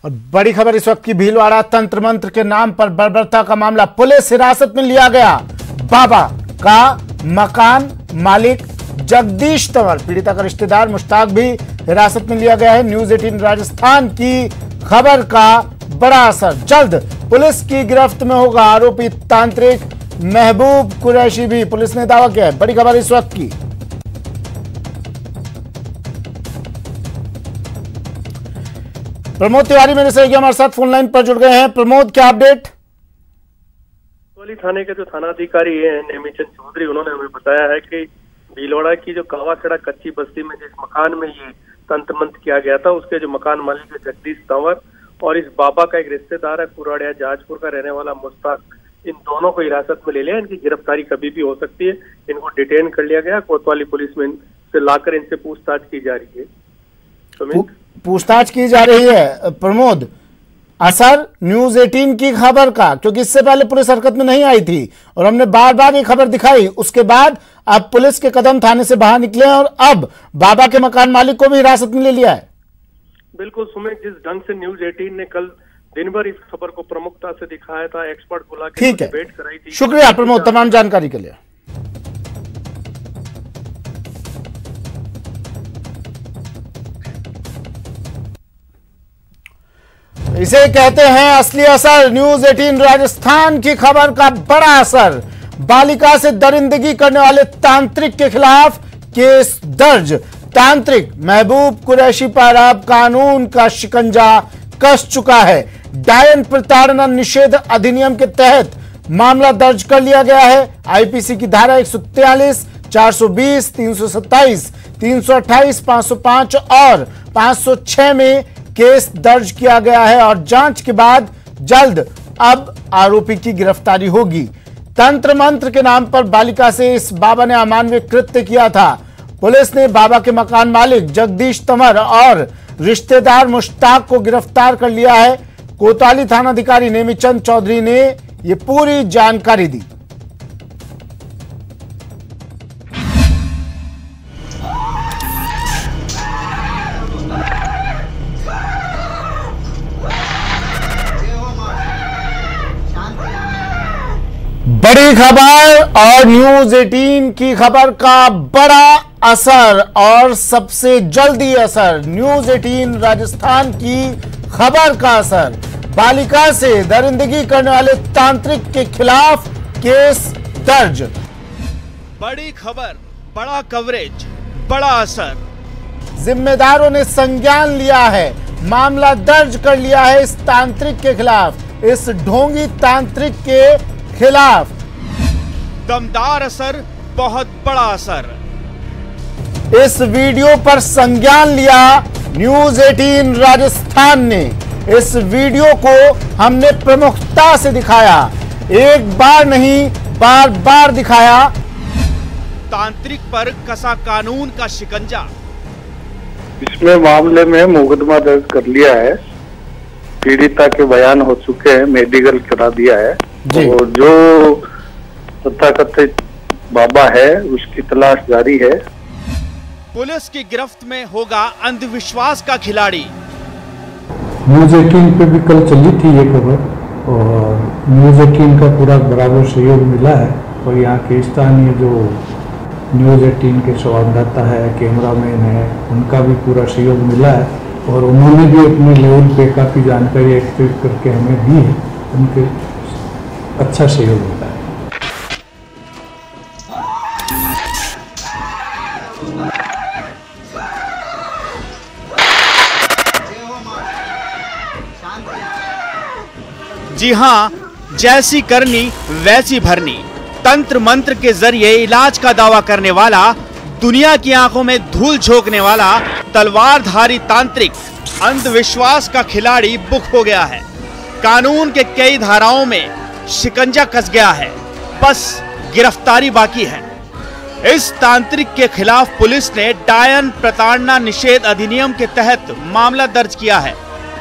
और बड़ी खबर इस वक्त की, भीलवाड़ा तंत्र मंत्र के नाम पर बर्बरता का मामला, पुलिस हिरासत में लिया गया बाबा का मकान मालिक जगदीश तंवर, पीड़िता का रिश्तेदार मुश्ताक भी हिरासत में लिया गया है। न्यूज 18 राजस्थान की खबर का बड़ा असर, जल्द पुलिस की गिरफ्त में होगा आरोपी तांत्रिक महबूब कुरैशी भी, पुलिस ने दावा किया है। बड़ी खबर इस वक्त की। प्रमोद तिवारी मेरे सहयोगी हमारे साथ फोन लाइन पर जुड़ गए हैं। प्रमोद, क्या अपडेट? कोतवाली थाने के जो थानाधिकारी हैं नेमीचंद चौधरी, उन्होंने हमें बताया है कि भीलवाड़ा की जो कावाखेड़ा कच्ची बस्ती में जिस मकान में ये तंत्र मंत्र किया गया था, उसके जो मकान मालिक है जगदीश तंवर और इस बाबा का एक रिश्तेदार है कुराड़िया जाजपुर का रहने वाला मुश्ताक, इन दोनों को हिरासत में ले लिया। इनकी गिरफ्तारी कभी भी हो सकती है। इनको डिटेन कर लिया गया, कोतवाली पुलिस में से लाकर इनसे पूछताछ की जा रही है। पूछताछ की जा रही है। प्रमोद, असर न्यूज 18 की खबर का, क्योंकि इससे पहले पुलिस हरकत में नहीं आई थी और हमने बार बार ये खबर दिखाई, उसके बाद अब पुलिस के कदम थाने से बाहर निकले और अब बाबा के मकान मालिक को भी हिरासत में ले लिया है। बिल्कुल सुमित, जिस ढंग से न्यूज 18 ने कल दिन भर इस खबर को प्रमुखता से दिखाया था, एक्सपर्ट बुला के डिबेट कराई थी। शुक्रिया प्रमोद तमाम जानकारी के लिए। इसे कहते हैं असली असर, न्यूज 18 राजस्थान की खबर का बड़ा असर। बालिका से दरिंदगी करने वाले तांत्रिक के खिलाफ केस दर्ज। तांत्रिक महबूब कुरैशी पर अब कानून का शिकंजा कस चुका है। डायन प्रताड़ना निषेध अधिनियम के तहत मामला दर्ज कर लिया गया है। आईपीसी की धारा 143, 420, 327, 328, 505 और 506 में केस दर्ज किया गया है और जांच के बाद जल्द अब आरोपी की गिरफ्तारी होगी। तंत्र मंत्र के नाम पर बालिका से इस बाबा ने अमानवीय कृत्य किया था। पुलिस ने बाबा के मकान मालिक जगदीश तंवर और रिश्तेदार मुश्ताक को गिरफ्तार कर लिया है। कोतवाली थानाधिकारी नेमीचंद चौधरी ने यह पूरी जानकारी दी। बड़ी खबर और न्यूज 18 की खबर का बड़ा असर और सबसे जल्दी असर, न्यूज 18 राजस्थान की खबर का असर। बालिका से दरिंदगी करने वाले तांत्रिक के खिलाफ केस दर्ज। बड़ी खबर, बड़ा कवरेज, बड़ा असर। जिम्मेदारों ने संज्ञान लिया है, मामला दर्ज कर लिया है इस तांत्रिक के खिलाफ, इस ढोंगी तांत्रिक के खिलाफ। दमदार असर, बहुत बड़ा असर। इस वीडियो पर संज्ञान लिया न्यूज 18 राजस्थान ने। इस वीडियो को हमने प्रमुखता से दिखाया, एक बार नहीं बार बार दिखाया। तांत्रिक पर कसा कानून का शिकंजा। इसमें मामले में मुकदमा दर्ज कर लिया है। पीड़िता के बयान हो चुके हैं, मेडिकल करा दिया है और जो तथाकथित बाबा है उसकी तलाश जारी है। पुलिस की गिरफ्त में होगा अंधविश्वास का खिलाड़ी। न्यूज 18 पे भी कल चली थी ये खबर और न्यूज 18 का पूरा बराबर सहयोग मिला है और यहाँ के स्थानीय जो न्यूज 18 के संवाददाता है, कैमरामैन है, उनका भी पूरा सहयोग मिला है और उन्होंने भी अपने लेवल पे काफ़ी जानकारी एकत्रित करके हमें दी है। उनके अच्छा सहयोग मिला है। जी हां, जैसी करनी वैसी भरनी। तंत्र मंत्र के जरिए इलाज का दावा करने वाला, दुनिया की आंखों में धूल झोंकने वाला तलवारधारी तांत्रिक अंधविश्वास का खिलाड़ी बुक हो गया है। कानून के कई धाराओं में शिकंजा कस गया है, बस गिरफ्तारी बाकी है। इस तांत्रिक के खिलाफ पुलिस ने डायन प्रताड़ना निषेध अधिनियम के तहत मामला दर्ज किया है।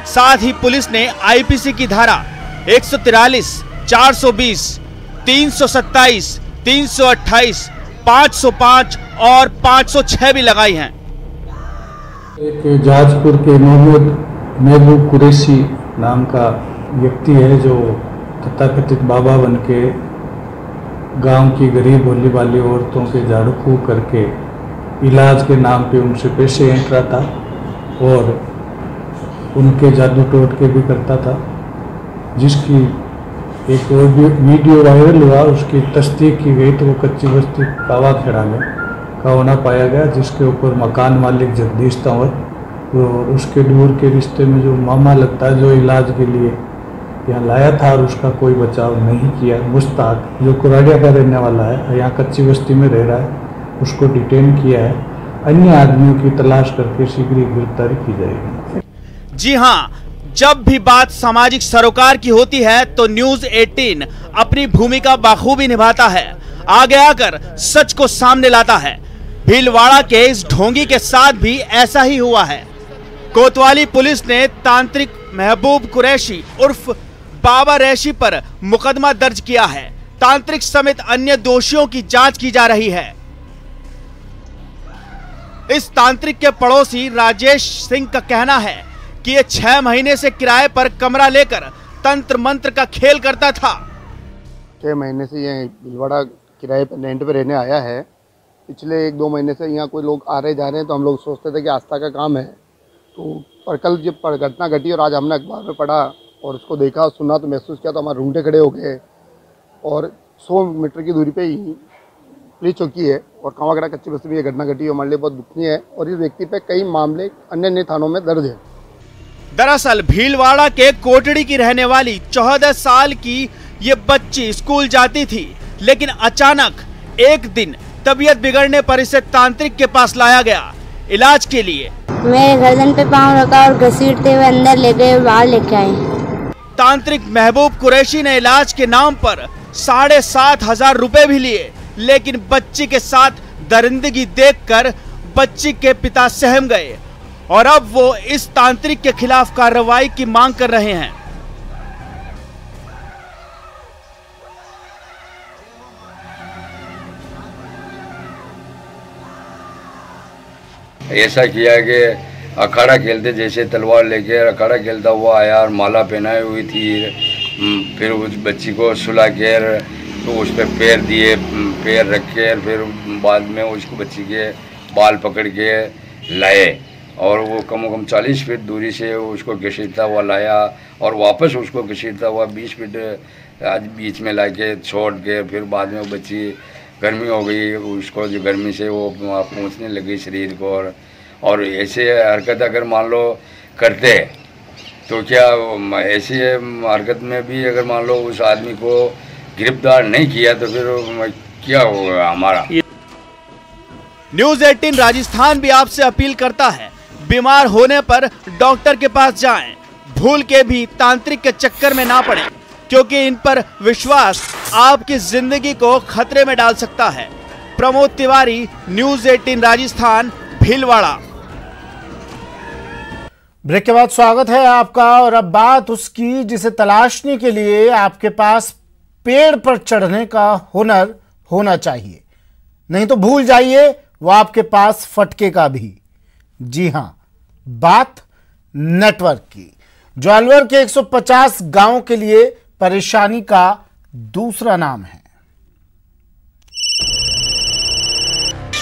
साथ ही पुलिस ने आईपीसी की धारा 143, 420, 327, 328, 505 और 506 भी लगाई हैं। एक जाजपुर के मोहम्मद महबूब कुरैशी नाम का व्यक्ति है जो तथाकथित बाबा बन के गाँव की गरीब भोली भाली औरतों के झाड़ू फूंक करके इलाज के नाम पे उनसे पैसे ऐंठ रहा था और उनके जादू टोटके भी करता था, जिसकी एक वीडियो वायरल हुआ। उसकी तस्दीक की गई तो वो कच्ची बस्ती कावा खेड़ा में का होना पाया गया, जिसके ऊपर मकान मालिक जगदीश तंवर और उसके दूर के रिश्ते में जो मामा लगता है जो इलाज के लिए यहाँ लाया था और उसका कोई बचाव नहीं किया। मुश्ताक जो कुराड़िया का रहने वाला है, यहाँ कच्ची बस्ती में रह रहा है, उसको डिटेन किया है। अन्य आदमियों की तलाश करके शीघ्र ही गिरफ्तारी की जाएगी। जी हाँ, जब भी बात सामाजिक सरोकार की होती है तो न्यूज 18 अपनी भूमिका बखूबी निभाता है, आगे आकर सच को सामने लाता है। भीलवाड़ा के इस ढोंगी के साथ भी ऐसा ही हुआ है। कोतवाली पुलिस ने तांत्रिक महबूब कुरैशी उर्फ बाबा रैशी पर मुकदमा दर्ज किया है। तांत्रिक समेत अन्य दोषियों की जांच की जा रही है। इस तांत्रिक के पड़ोसी राजेश सिंह का कहना है कि ये 6 महीने से किराए पर कमरा लेकर तंत्र मंत्र का खेल करता था। 6 महीने से ये भीलवाड़ा किराए पर रेंट पे रहने आया है। पिछले 1-2 महीने से यहाँ कोई लोग आ रहे जा रहे हैं, तो हम लोग सोचते थे कि आस्था का काम है। तो पर कल जब घटना घटी और आज हमने अखबार में पढ़ा और उसको देखा सुना तो महसूस किया तो हमारे रूंगटे खड़े हो गए। और 100 मीटर की दूरी पे ही पुलिस चौकी है और कावाखेड़ा कच्ची बस्ती में ये घटना घटी हमारे लिए बहुत दुखनीय है और इस व्यक्ति पे कई मामले अन्य थानों में दर्ज है। दरअसल भीलवाड़ा के कोटड़ी की रहने वाली 14 साल की ये बच्ची स्कूल जाती थी, लेकिन अचानक एक दिन तबीयत बिगड़ने पर इसे तांत्रिक के पास लाया गया इलाज के लिए। मेरे गर्दन पे पाँव रखा और घसीटते हुए अंदर ले गए, बाहर लेके आए। तांत्रिक महबूब कुरैशी ने इलाज के नाम पर 7,500 रुपए भी लिए, लेकिन बच्ची के साथ दरिंदगी देखकर बच्ची के पिता सहम गए और अब वो इस तांत्रिक के खिलाफ कार्रवाई की मांग कर रहे हैं। ऐसा किया कि अखाड़ा खेलते जैसे तलवार लेके अखाड़ा खेलता हुआ आया और माला पहनाई हुई थी। फिर उस बच्ची को सुला कर तो उस पर पैर दिए, पैर रख के फिर बाद में उसको बच्ची के बाल पकड़ के लाए और वो कम से कम 40 फीट दूरी से उसको घसीटता हुआ लाया और वापस उसको घसीटता हुआ 20 फीट आज बीच में ला के छोड़ के फिर बाद में वो बच्ची गर्मी हो गई, उसको जो गर्मी से वो पहुँचने लगी शरीर को। और ऐसे हरकत अगर मान लो करते तो क्या ऐसी हरकत में भी अगर मान लो उस आदमी को गिरफ्तार नहीं किया तो फिर क्या होगा हमारा। न्यूज 18 राजस्थान भी आपसे अपील करता है, बीमार होने पर डॉक्टर के पास जाएं, भूल के भी तांत्रिक के चक्कर में ना पड़ें, क्योंकि इन पर विश्वास आपकी जिंदगी को खतरे में डाल सकता है। प्रमोद तिवारी, न्यूज 18 राजस्थान, भीलवाड़ा। ब्रेक के बाद स्वागत है आपका। और अब बात उसकी जिसे तलाशने के लिए आपके पास पेड़ पर चढ़ने का हुनर होना चाहिए, नहीं तो भूल जाइए वो आपके पास फटके का भी। जी हां, बात नेटवर्क की, जो अलवर के 150 गांवों के लिए परेशानी का दूसरा नाम है।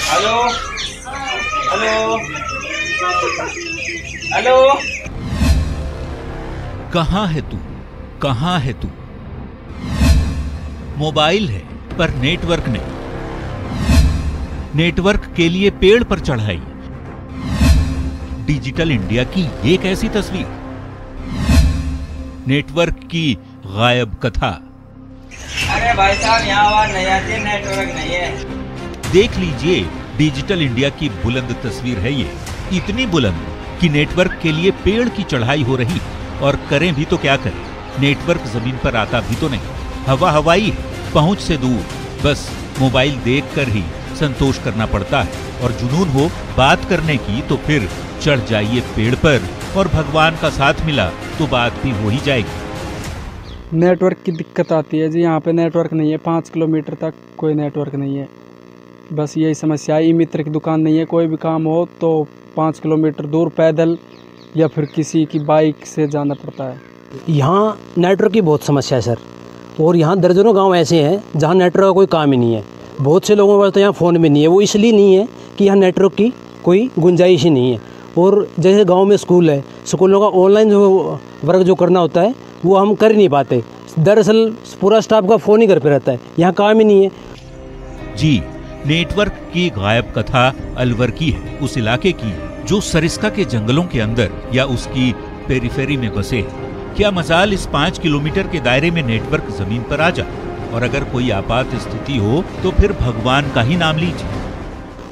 हेलो हेलो हेलो, कहां है तू, कहां है तू? मोबाइल है पर नेटवर्क नहीं। नेटवर्क के लिए पेड़ पर चढ़ाई। डिजिटल इंडिया की एक ऐसी तस्वीर, नेटवर्क की गायब कथा। अरे भाई साहब, यहाँ आवाज नहीं आती, नेटवर्क नहीं है। देख लीजिए, डिजिटल इंडिया की बुलंद तस्वीर है ये, इतनी बुलंद कि नेटवर्क के लिए पेड़ की चढ़ाई हो रही, और करें भी तो क्या करें, नेटवर्क जमीन पर आता भी तो नहीं, हवा हवाई है, पहुंच से दूर, बस मोबाइल देखकर ही संतोष करना पड़ता है। और जुनून हो बात करने की तो फिर चढ़ जाइए पेड़ पर, और भगवान का साथ मिला तो बात भी हो ही जाएगी। नेटवर्क की दिक्कत आती है जी, यहाँ पे नेटवर्क नहीं है, 5 किलोमीटर तक कोई नेटवर्क नहीं है। बस यही समस्या है। ई मित्र की दुकान नहीं है, कोई भी काम हो तो 5 किलोमीटर दूर पैदल या फिर किसी की बाइक से जाना पड़ता है। यहाँ नेटवर्क की बहुत समस्या है सर, और यहाँ दर्जनों गांव ऐसे हैं जहाँ नेटवर्क का कोई काम ही नहीं है। बहुत से लोगों के पास तो यहाँ फ़ोन भी नहीं है। वो इसलिए नहीं है कि यहाँ नेटवर्क की कोई गुंजाइश ही नहीं है। और जैसे गांव में स्कूल है, स्कूलों का ऑनलाइन जो वर्क जो करना होता है वो हम कर ही नहीं पाते। दरअसल पूरा स्टाफ का फ़ोन ही घर पे रहता है, यहाँ काम ही नहीं है। जी, नेटवर्क की गायब कथा अलवर की है, उस इलाके की जो सरिस्का के जंगलों के अंदर या उसकी पेरिफेरी में बसे। क्या मजाल इस 5 किलोमीटर के दायरे में नेटवर्क जमीन पर आ जाए, और अगर कोई आपात स्थिति हो तो फिर भगवान का ही नाम लीजिए।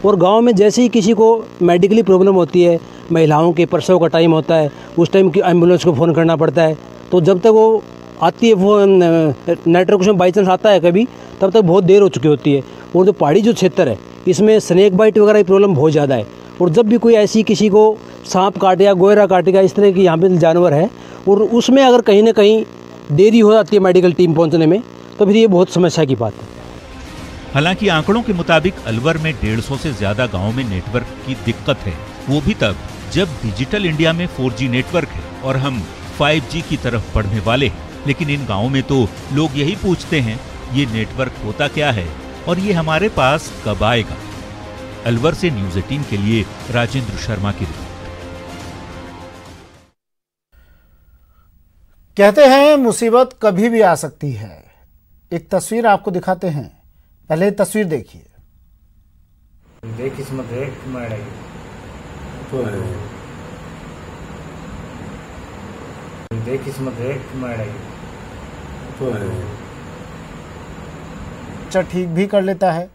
और गांव में जैसे ही किसी को मेडिकली प्रॉब्लम होती है, महिलाओं के प्रसव का टाइम होता है, उस टाइम की एम्बुलेंस को फ़ोन करना पड़ता है। तो जब तक वो आती है, वो नेटवर्क में बाई चांस आता है कभी, तब तक बहुत देर हो चुकी होती है। और जो पहाड़ी जो क्षेत्र है इसमें स्नेक बाइट वगैरह की प्रॉब्लम बहुत ज़्यादा है। और जब भी कोई ऐसी किसी को सांप काटेगा, गोयरा काटेगा, इस तरह की यहाँ पे जानवर है, और उसमें अगर कहीं ना कहीं देरी हो जाती है मेडिकल टीम पहुँचने में, तो फिर ये बहुत समस्या की बात है। हालांकि आंकड़ों के मुताबिक अलवर में 150 से ज्यादा गांवों में नेटवर्क की दिक्कत है, वो भी तब जब डिजिटल इंडिया में 4G नेटवर्क है और हम 5G की तरफ बढ़ने वाले हैं। लेकिन इन गांवों में तो लोग यही पूछते हैं, ये नेटवर्क होता क्या है और ये हमारे पास कब आएगा। अलवर से न्यूज़ 18 के लिए राजेंद्र शर्मा की रिपोर्ट। कहते हैं मुसीबत कभी भी आ सकती है। एक तस्वीर आपको दिखाते हैं, पहले तस्वीर देखिए। देख इसमें देख मारेगी तो देख इसमें देख मारेगी तो अच्छा ठीक भी कर लेता है,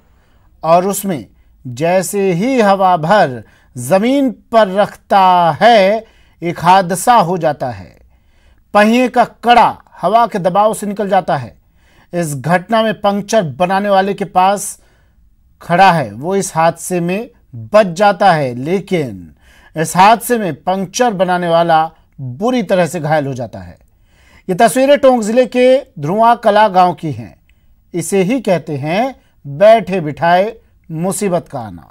और उसमें जैसे ही हवा भर जमीन पर रखता है एक हादसा हो जाता है। पहिए का कड़ा हवा के दबाव से निकल जाता है। इस घटना में पंक्चर बनाने वाले के पास खड़ा है, वो इस हादसे में बच जाता है, लेकिन इस हादसे में पंक्चर बनाने वाला बुरी तरह से घायल हो जाता है। ये तस्वीरें टोंक जिले के ध्रुआ कला गांव की हैं। इसे ही कहते हैं बैठे बिठाए मुसीबत का आना।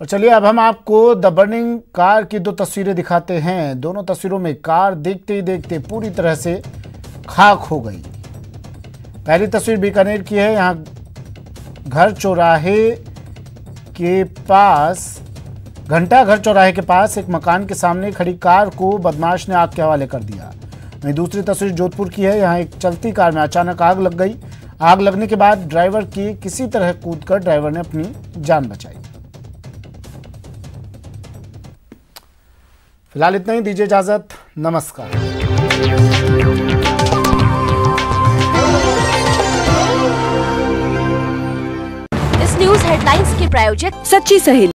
और चलिए अब हम आपको द बर्निंग कार की 2 तस्वीरें दिखाते हैं। दोनों तस्वीरों में कार देखते ही देखते पूरी तरह से खाक हो गई। पहली तस्वीर बीकानेर की है। यहाँ घर चौराहे के पास, घंटा घर चौराहे के पास एक मकान के सामने खड़ी कार को बदमाश ने आग के हवाले कर दिया। वहीं दूसरी तस्वीर जोधपुर की है। यहाँ एक चलती कार में अचानक आग लग गई। आग लगने के बाद ड्राइवर की किसी तरह कूदकर ड्राइवर ने अपनी जान बचाई। फिलहाल इतना ही, दीजिए इजाजत, नमस्कार। इस न्यूज हेडलाइंस के प्रायोजक सच्ची सहेली।